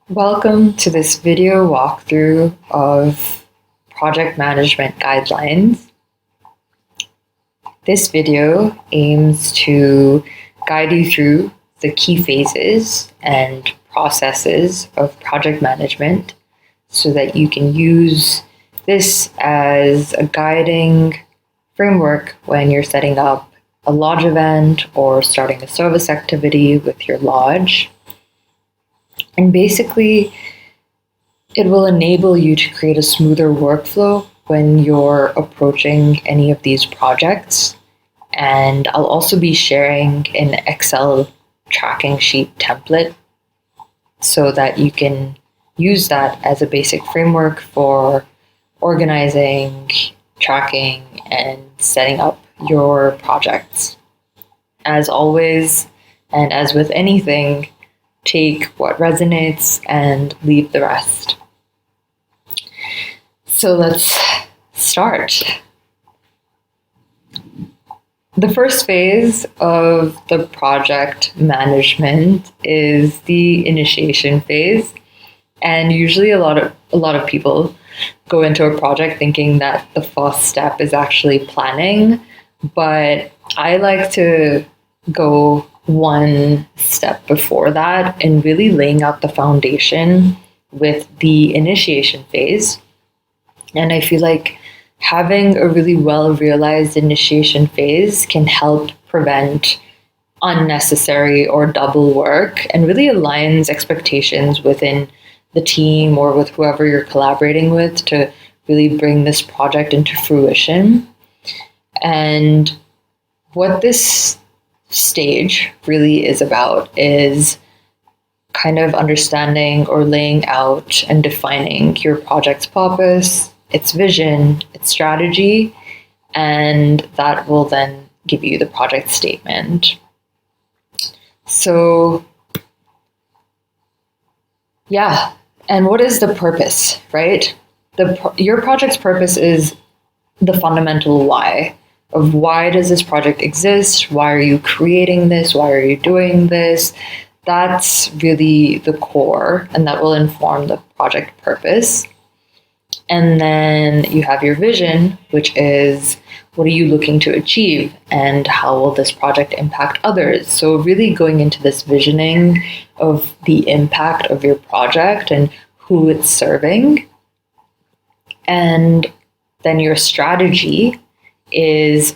Welcome to this video walkthrough of project management guidelines. This video aims to guide you through the key phases and processes of project management so that you can use this as a guiding framework when you're setting up a lodge event or starting a service activity with your lodge. And basically, it will enable you to create a smoother workflow when you're approaching any of these projects. And I'll also be sharing an Excel tracking sheet template so that you can use that as a basic framework for organizing, tracking, and setting up your projects. As always, and as with anything, take what resonates and leave the rest. So let's start. The first phase of the project management is the initiation phase. And usually a lot of people go into a project thinking that the first step is actually planning, but I like to go one step before that and really laying out the foundation with the initiation phase. And I feel like having a really well-realized initiation phase can help prevent unnecessary or double work and really aligns expectations within the team or with whoever you're collaborating with to really bring this project into fruition. And what this stage really is about is kind of understanding or laying out and defining your project's purpose, its vision, its strategy, and that will then give you the project statement. So, yeah, and what is the purpose, right? Your project's purpose is the fundamental why. Of why does this project exist? Why are you creating this? Why are you doing this? That's really the core, and that will inform the project purpose. And then you have your vision, which is what are you looking to achieve and how will this project impact others? So really going into this visioning of the impact of your project and who it's serving. And then your strategy is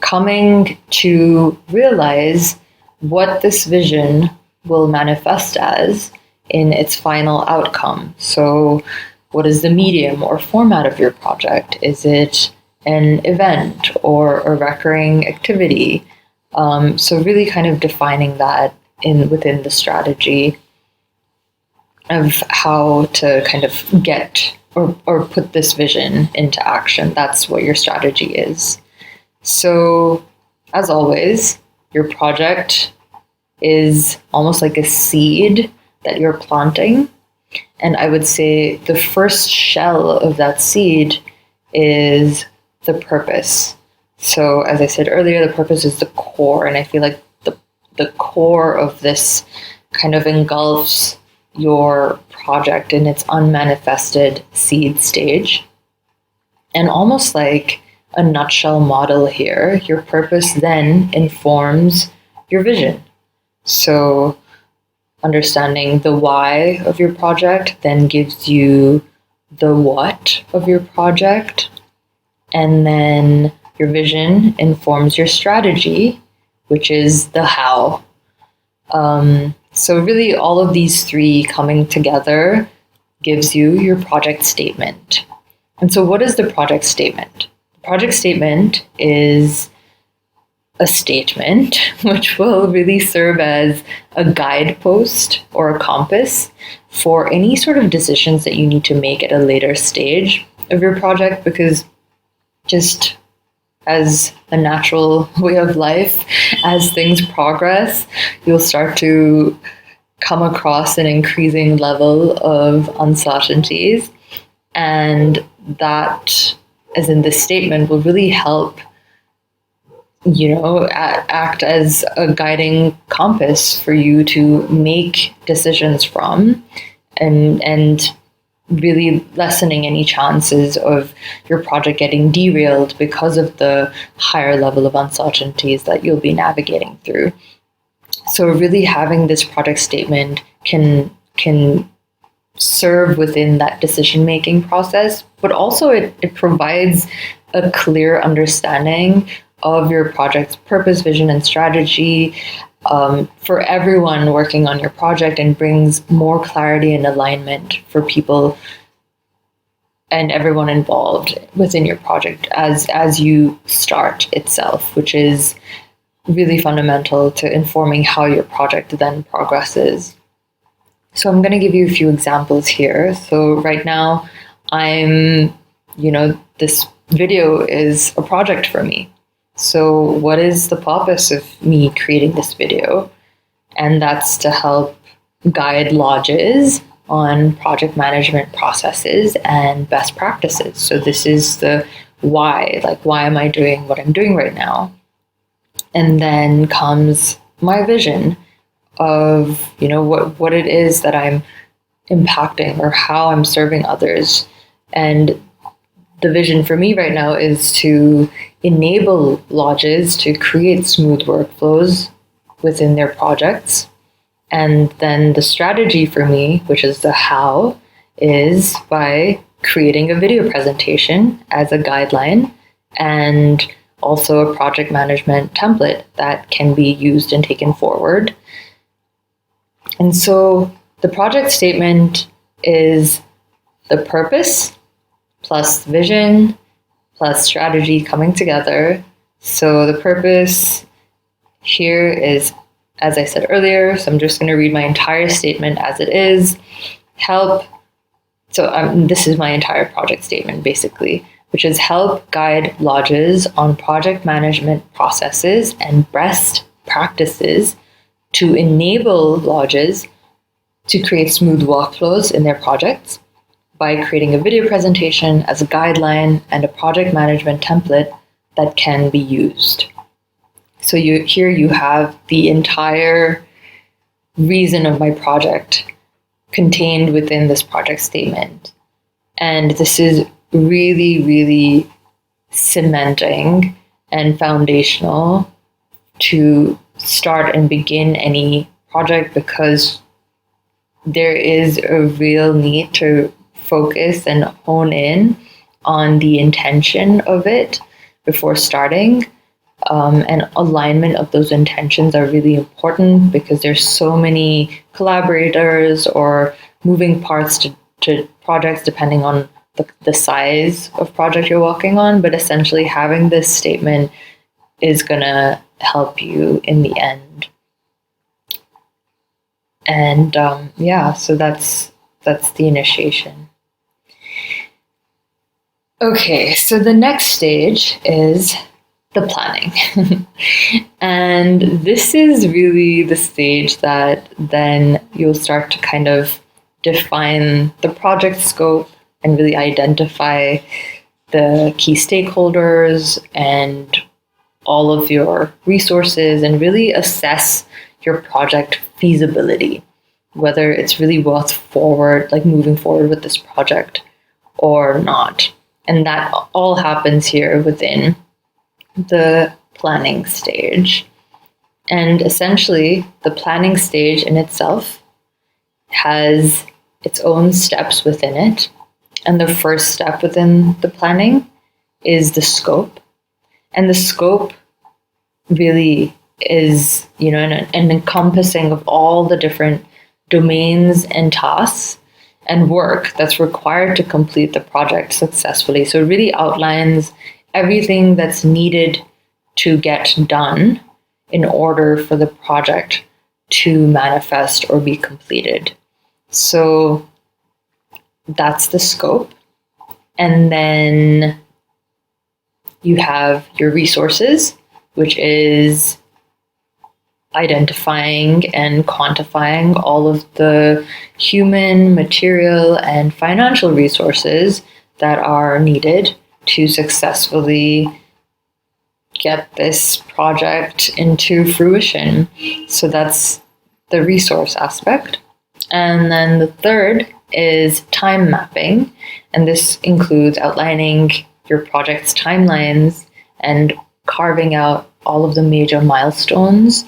coming to realize what this vision will manifest as in its final outcome. So what is the medium or format of your project? Is it an event or a recurring activity? So really kind of defining that within the strategy of how to kind of get or put this vision into action. That's what your strategy is. So, as always, your project is almost like a seed that you're planting. And I would say the first shell of that seed is the purpose. So, as I said earlier, the purpose is the core. And I feel like the core of this kind of engulfs your project in its unmanifested seed stage. And almost like a nutshell model here, your purpose then informs your vision. So understanding the why of your project then gives you the what of your project. And then your vision informs your strategy, which is the how. So really all of these three coming together gives you your project statement. And so what is the project statement? The project statement is a statement which will really serve as a guidepost or a compass for any sort of decisions that you need to make at a later stage of your project, because just as a natural way of life, as things progress, you'll start to come across an increasing level of uncertainties. And that, as in this statement, will really help, act as a guiding compass for you to make decisions from and really lessening any chances of your project getting derailed because of the higher level of uncertainties that you'll be navigating through. So really having this project statement can serve within that decision-making process, but also it provides a clear understanding of your project's purpose, vision, and strategy for everyone working on your project, and brings more clarity and alignment for people and everyone involved within your project as you start itself, which is really fundamental to informing how your project then progresses. So I'm going to give you a few examples here. So right now this video is a project for me. So what is the purpose of me creating this video? And that's to help guide lodges on project management processes and best practices. So this is the why, like, why am I doing what I'm doing right now? And then comes my vision of, what it is that I'm impacting or how I'm serving others. And the vision for me right now is to enable lodges to create smooth workflows within their projects. And then the strategy for me, which is the how, is by creating a video presentation as a guideline and also a project management template that can be used and taken forward. And so the project statement is the purpose plus vision plus strategy coming together. So the purpose here is, as I said earlier, so I'm just going to read my entire statement as it is. This is my entire project statement, basically, which is help guide lodges on project management processes and best practices to enable lodges to create smooth workflows in their projects by creating a video presentation as a guideline and a project management template that can be used. So here you have the entire reason of my project contained within this project statement. And this is really, really cementing and foundational to start and begin any project, because there is a real need to focus and hone in on the intention of it before starting. And alignment of those intentions are really important, because there's so many collaborators or moving parts to projects depending on the size of project you're working on. But essentially having this statement is going to help you in the end. And so that's the initiation. Okay, so the next stage is the planning. And this is really the stage that then you'll start to kind of define the project scope and really identify the key stakeholders and all of your resources, and really assess your project feasibility, whether it's really worth moving forward with this project or not. And that all happens here within the planning stage. And essentially, the planning stage in itself has its own steps within it. And the first step within the planning is the scope. And the scope really is, an encompassing of all the different domains and tasks and work that's required to complete the project successfully. So it really outlines everything that's needed to get done in order for the project to manifest or be completed. So that's the scope. And then you have your resources, which is identifying and quantifying all of the human, material, and financial resources that are needed to successfully get this project into fruition. So that's the resource aspect. And then the third is time mapping. And this includes outlining your project's timelines and carving out all of the major milestones,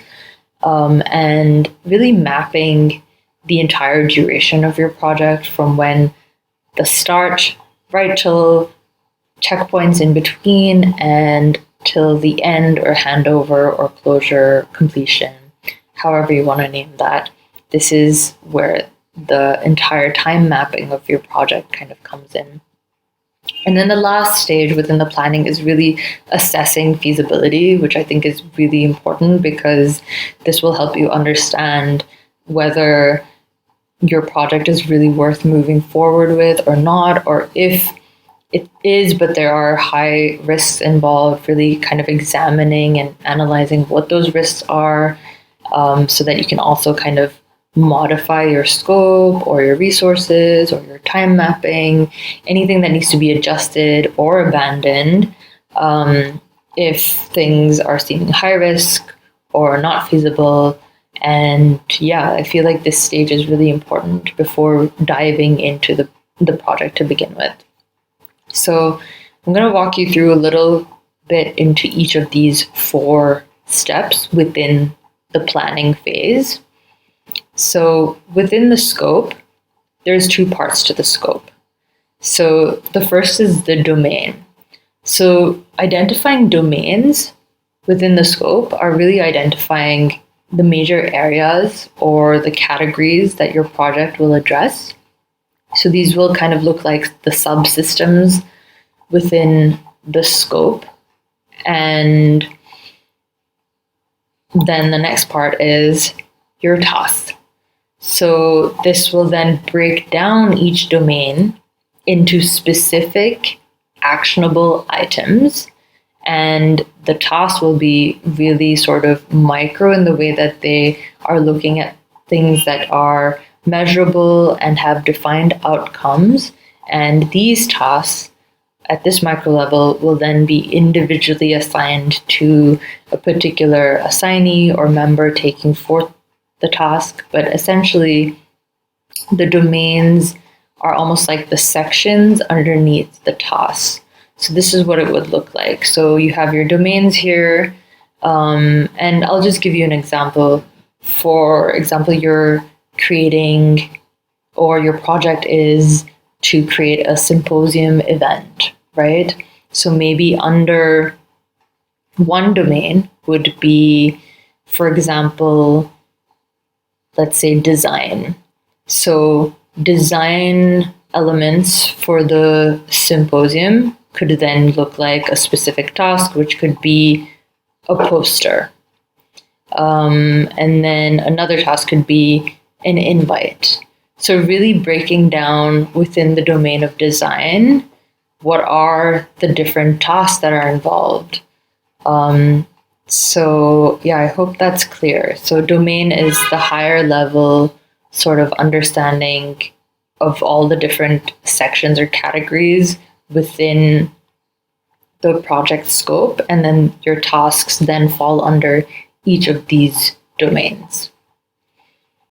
and really mapping the entire duration of your project from when the start right till checkpoints in between and till the end or handover or closure completion, however you want to name that. This is where the entire time mapping of your project kind of comes in. And then the last stage within the planning is really assessing feasibility, which I think is really important because this will help you understand whether your project is really worth moving forward with or not, or if it is, but there are high risks involved, really kind of examining and analyzing what those risks are, so that you can also kind of modify your scope or your resources or your time mapping, anything that needs to be adjusted or abandoned, if things are seeming high risk or not feasible. And yeah, I feel like this stage is really important before diving into the project to begin with. So I'm going to walk you through a little bit into each of these 4 steps within the planning phase. So within the scope, there's 2 parts to the scope. So the first is the domain. So identifying domains within the scope are really identifying the major areas or the categories that your project will address. So these will kind of look like the subsystems within the scope. And then the next part is your tasks. So this will then break down each domain into specific actionable items. And the tasks will be really sort of micro in the way that they are looking at things that are measurable and have defined outcomes. And these tasks at this micro level will then be individually assigned to a particular assignee or member taking forth the task. But essentially, the domains are almost like the sections underneath the tasks. So this is what it would look like. So you have your domains here, and I'll just give you an example. For example, you're creating, or your project is to create a symposium event, right? So maybe under one domain would be, for example, let's say design. So design elements for the symposium could then look like a specific task, which could be a poster. And then another task could be an invite. So really breaking down within the domain of design, what are the different tasks that are involved? So yeah, I hope that's clear. So domain is the higher level sort of understanding of all the different sections or categories within the project scope, and then your tasks then fall under each of these domains.